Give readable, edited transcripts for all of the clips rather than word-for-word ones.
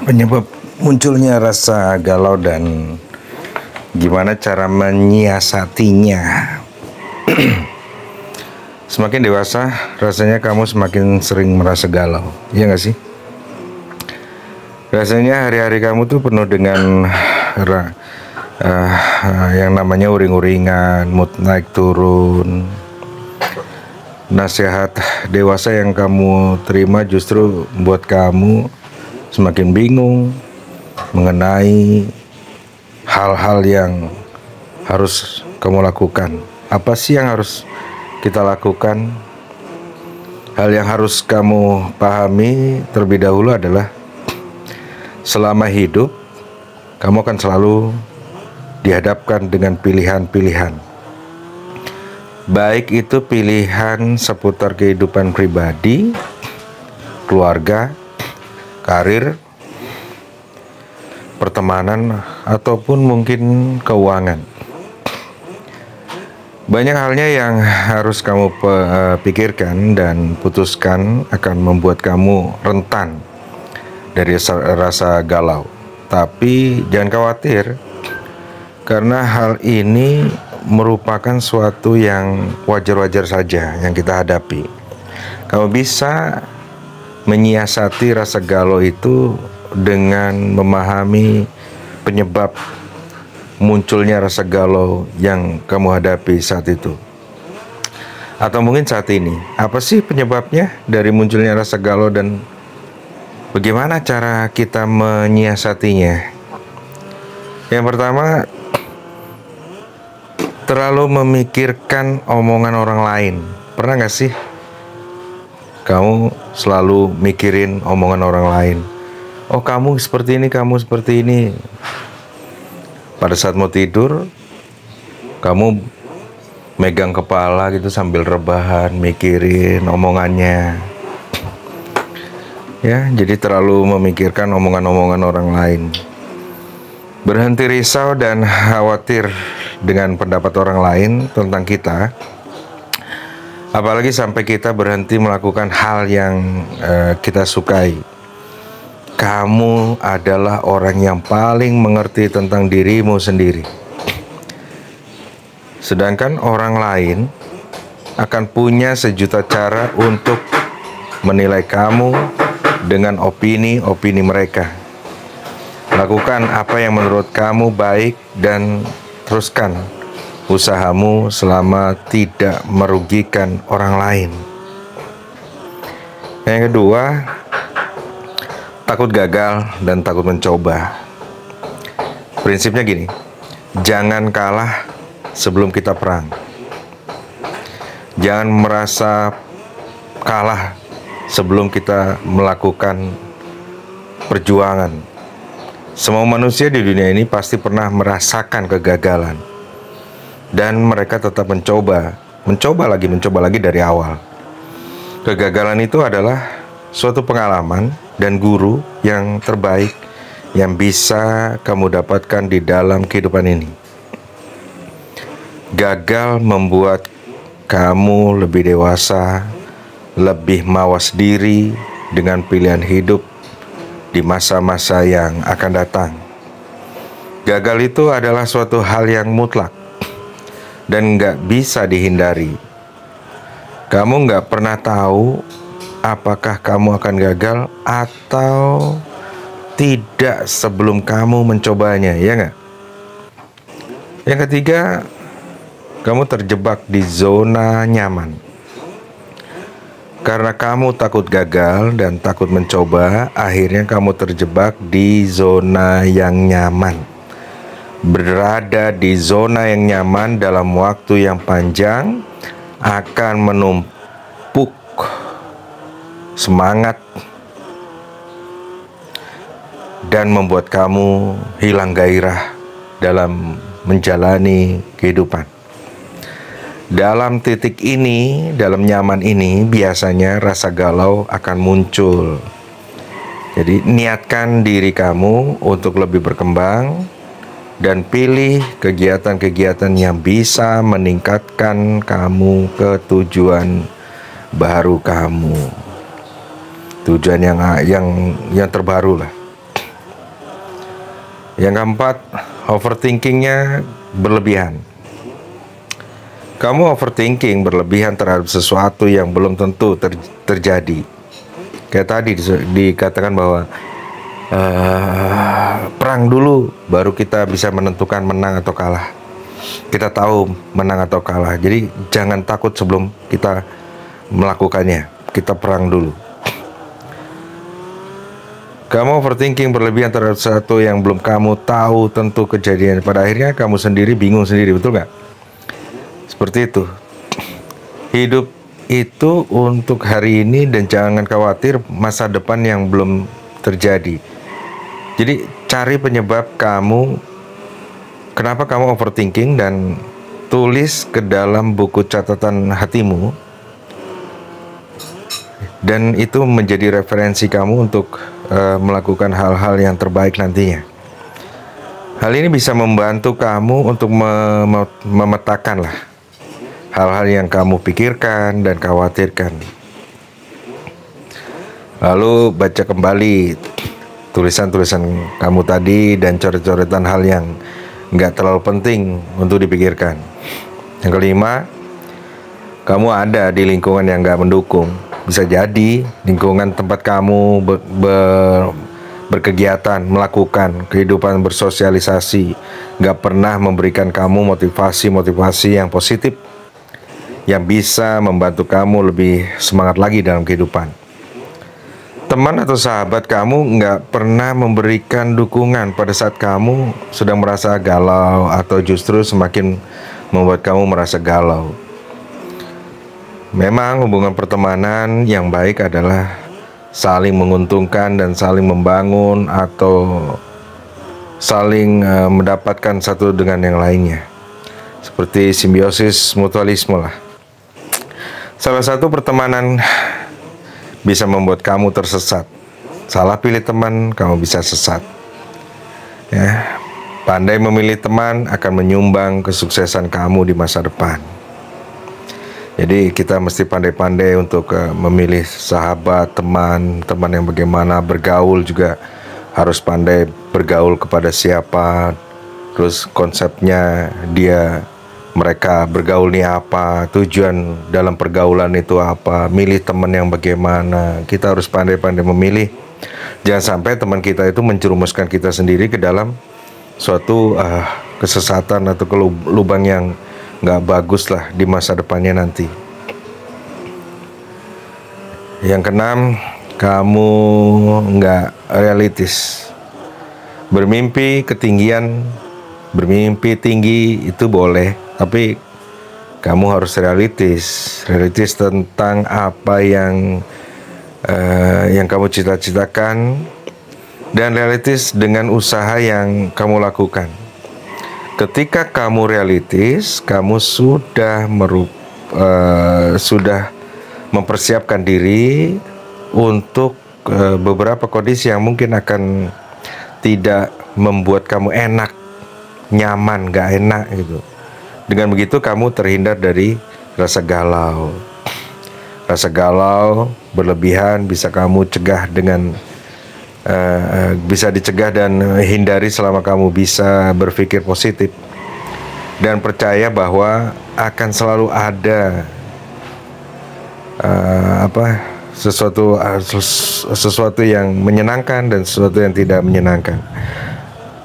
penyebab munculnya rasa galau dan gimana cara menyiasatinya. Semakin dewasa, rasanya kamu semakin sering merasa galau, iya gak sih? Rasanya hari-hari kamu tuh penuh dengan yang namanya uring-uringan, mood naik turun. Nasihat dewasa yang kamu terima justru membuat kamu semakin bingung mengenai hal-hal yang harus kamu lakukan. Apa sih yang harus kita lakukan? Hal yang harus kamu pahami terlebih dahulu adalah selama hidup kamu akan selalu dihadapkan dengan pilihan-pilihan. Baik itu pilihan seputar kehidupan pribadi, keluarga, karir, pertemanan, ataupun mungkin keuangan. Banyak halnya yang harus kamu pikirkan dan putuskan akan membuat kamu rentan dari rasa galau. Tapi jangan khawatir, karena hal ini merupakan suatu yang wajar-wajar saja yang kita hadapi. Kamu bisa menyiasati rasa galau itu dengan memahami penyebab munculnya rasa galau yang kamu hadapi saat itu. Atau mungkin saat ini, apa sih penyebabnya dari munculnya rasa galau dan bagaimana cara kita menyiasatinya? Yang pertama, terlalu memikirkan omongan orang lain. Pernah gak sih kamu selalu mikirin omongan orang lain? Oh, kamu seperti ini, kamu seperti ini. Pada saat mau tidur, kamu megang kepala gitu sambil rebahan, mikirin omongannya. Ya, jadi terlalu memikirkan omongan-omongan orang lain. Berhenti risau dan khawatir dengan pendapat orang lain tentang kita, apalagi sampai kita berhenti melakukan hal yang kita sukai. Kamu adalah orang yang paling mengerti tentang dirimu sendiri, sedangkan orang lain akan punya sejuta cara untuk menilai kamu dengan opini-opini mereka. Lakukan apa yang menurut kamu baik dan teruskan usahamu selama tidak merugikan orang lain. Yang kedua, takut gagal dan takut mencoba. Prinsipnya gini, jangan kalah sebelum kita perang. Jangan merasa kalah sebelum kita melakukan perjuangan. Semua manusia di dunia ini pasti pernah merasakan kegagalan, dan mereka tetap mencoba lagi dari awal. Kegagalan itu adalah suatu pengalaman dan guru yang terbaik yang bisa kamu dapatkan di dalam kehidupan ini. Gagal membuat kamu lebih dewasa, lebih mawas diri dengan pilihan hidup di masa-masa yang akan datang. Gagal itu adalah suatu hal yang mutlak dan gak bisa dihindari. Kamu gak pernah tahu apakah kamu akan gagal atau tidak sebelum kamu mencobanya, ya gak? Yang ketiga, kamu terjebak di zona nyaman. Karena kamu takut gagal dan takut mencoba, akhirnya kamu terjebak di zona yang nyaman. Berada di zona yang nyaman dalam waktu yang panjang akan menumpuk semangat dan membuat kamu hilang gairah dalam menjalani kehidupan. Dalam titik ini, dalam nyaman ini, biasanya rasa galau akan muncul. Jadi niatkan diri kamu untuk lebih berkembang dan pilih kegiatan-kegiatan yang bisa meningkatkan kamu ke tujuan baru kamu. Tujuan yang terbaru lah. Yang keempat, overthinkingnya berlebihan. Kamu overthinking berlebihan terhadap sesuatu yang belum tentu terjadi. Kayak tadi dikatakan bahwa perang dulu baru kita bisa menentukan menang atau kalah. Kita tahu menang atau kalah. Jadi jangan takut sebelum kita melakukannya. Kita perang dulu. Kamu overthinking berlebihan terhadap sesuatu yang belum kamu tahu tentu kejadian. Pada akhirnya kamu sendiri bingung sendiri, betul nggak? Seperti itu. Hidup itu untuk hari ini dan jangan khawatir masa depan yang belum terjadi. Jadi cari penyebab kamu, kenapa kamu overthinking, dan tulis ke dalam buku catatan hatimu. Dan itu menjadi referensi kamu untuk melakukan hal-hal yang terbaik nantinya. Hal ini bisa membantu kamu untuk memetakan hal-hal yang kamu pikirkan dan khawatirkan. Lalu baca kembali tulisan-tulisan kamu tadi dan coret-coretan hal yang nggak terlalu penting untuk dipikirkan. Yang kelima, kamu ada di lingkungan yang nggak mendukung. Bisa jadi lingkungan tempat kamu berkegiatan, melakukan kehidupan bersosialisasi, nggak pernah memberikan kamu motivasi yang positif, yang bisa membantu kamu lebih semangat lagi dalam kehidupan. Teman atau sahabat kamu nggak pernah memberikan dukungan pada saat kamu sedang merasa galau, atau justru semakin membuat kamu merasa galau. Memang hubungan pertemanan yang baik adalah saling menguntungkan dan saling membangun, atau saling mendapatkan satu dengan yang lainnya. Seperti simbiosis mutualisme lah. Salah satu pertemanan bisa membuat kamu tersesat. Salah pilih teman, kamu bisa sesat. Ya, pandai memilih teman akan menyumbang kesuksesan kamu di masa depan. Jadi kita mesti pandai-pandai untuk memilih sahabat, teman yang bagaimana. Bergaul juga harus pandai bergaul kepada siapa. Terus konsepnya mereka bergaul nih apa, tujuan dalam pergaulan itu apa, milih teman yang bagaimana. Kita harus pandai-pandai memilih. Jangan sampai teman kita itu menjerumuskan kita sendiri ke dalam suatu kesesatan atau ke lubang yang nggak bagus lah di masa depannya nanti. Yang keenam, kamu nggak realistis. Bermimpi tinggi itu boleh, tapi kamu harus realistis tentang apa yang kamu cita-citakan, dan realistis dengan usaha yang kamu lakukan. Ketika kamu realistis, kamu sudah mempersiapkan diri untuk beberapa kondisi yang mungkin akan tidak membuat kamu enak, nyaman, gak enak gitu. Dengan begitu kamu terhindar dari rasa galau. Rasa galau berlebihan bisa kamu cegah bisa dicegah dan hindari selama kamu bisa berpikir positif dan percaya bahwa akan selalu ada sesuatu yang menyenangkan dan sesuatu yang tidak menyenangkan.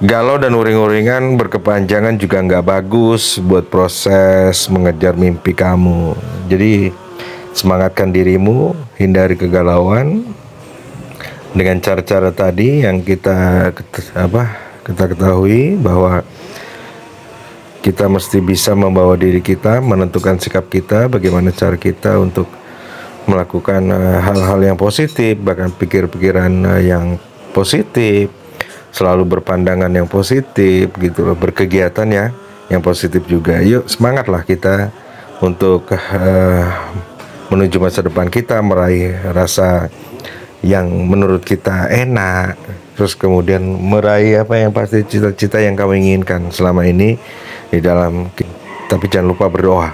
Galau dan uring-uringan berkepanjangan juga nggak bagus buat proses mengejar mimpi kamu. Jadi semangatkan dirimu, hindari kegalauan dengan cara-cara tadi yang kita ketahui, bahwa kita mesti bisa membawa diri kita, menentukan sikap kita, bagaimana cara kita untuk melakukan hal-hal yang positif, bahkan pikir-pikiran yang positif, selalu berpandangan yang positif gitu loh, berkegiatan ya yang positif juga. Yuk semangatlah kita untuk menuju masa depan kita, meraih rasa yang menurut kita enak, terus kemudian meraih apa yang pasti cita-cita yang kamu inginkan selama ini di dalam. Tapi jangan lupa berdoa.